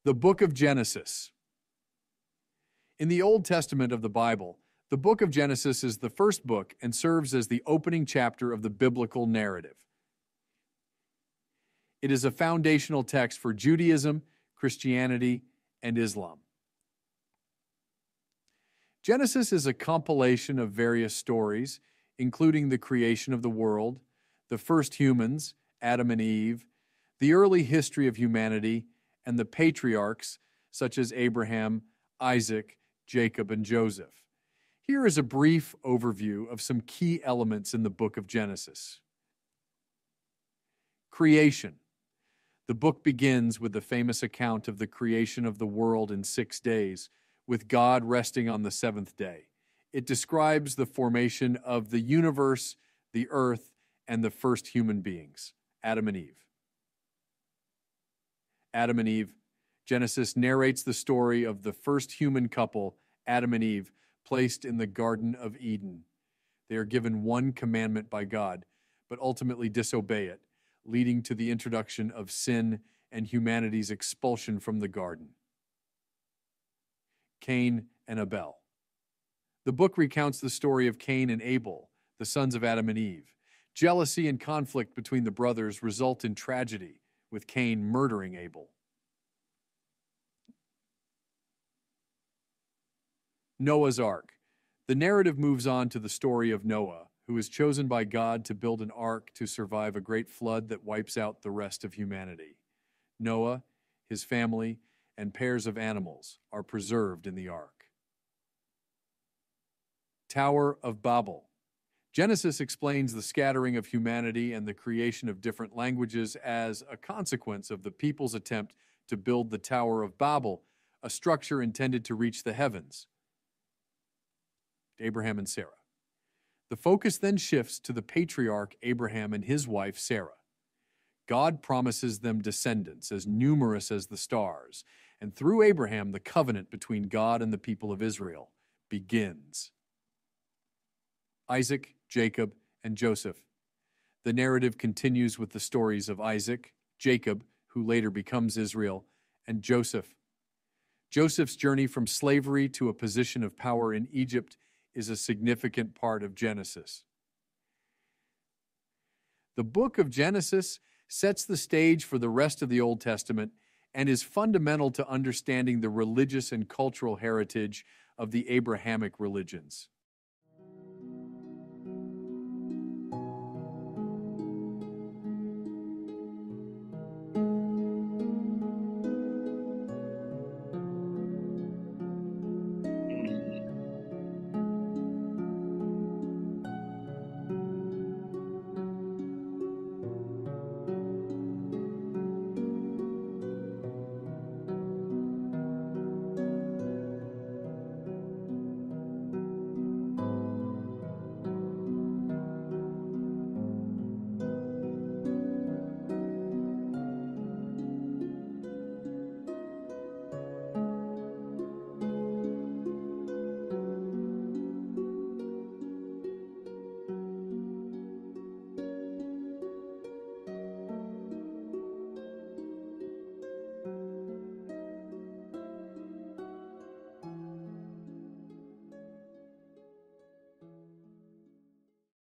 The Book of Genesis. In the Old Testament of the Bible, the Book of Genesis is the first book and serves as the opening chapter of the biblical narrative. It is a foundational text for Judaism, Christianity, and Islam. Genesis is a compilation of various stories, including the creation of the world, the first humans, Adam and Eve, the early history of humanity, and the patriarchs such as Abraham, Isaac, Jacob, and Joseph. Here is a brief overview of some key elements in the book of Genesis. Creation. The book begins with the famous account of the creation of the world in 6 days, with God resting on the seventh day. It describes the formation of the universe, the earth, and the first human beings, Adam and Eve. Adam and Eve. Genesis narrates the story of the first human couple, Adam and Eve, placed in the Garden of Eden. They are given one commandment by God, but ultimately disobey it, leading to the introduction of sin and humanity's expulsion from the garden. Cain and Abel. The book recounts the story of Cain and Abel, the sons of Adam and Eve. Jealousy and conflict between the brothers result in tragedy, with Cain murdering Abel. Noah's Ark. The narrative moves on to the story of Noah, who is chosen by God to build an ark to survive a great flood that wipes out the rest of humanity. Noah, his family, and pairs of animals are preserved in the ark. Tower of Babel. Genesis explains the scattering of humanity and the creation of different languages as a consequence of the people's attempt to build the Tower of Babel, a structure intended to reach the heavens. Abraham and Sarah. The focus then shifts to the patriarch Abraham and his wife Sarah. God promises them descendants as numerous as the stars, and through Abraham the covenant between God and the people of Israel begins. Isaac, Jacob, and Joseph. The narrative continues with the stories of Isaac, Jacob, who later becomes Israel, and Joseph. Joseph's journey from slavery to a position of power in Egypt is a significant part of Genesis. The book of Genesis sets the stage for the rest of the Old Testament and is fundamental to understanding the religious and cultural heritage of the Abrahamic religions.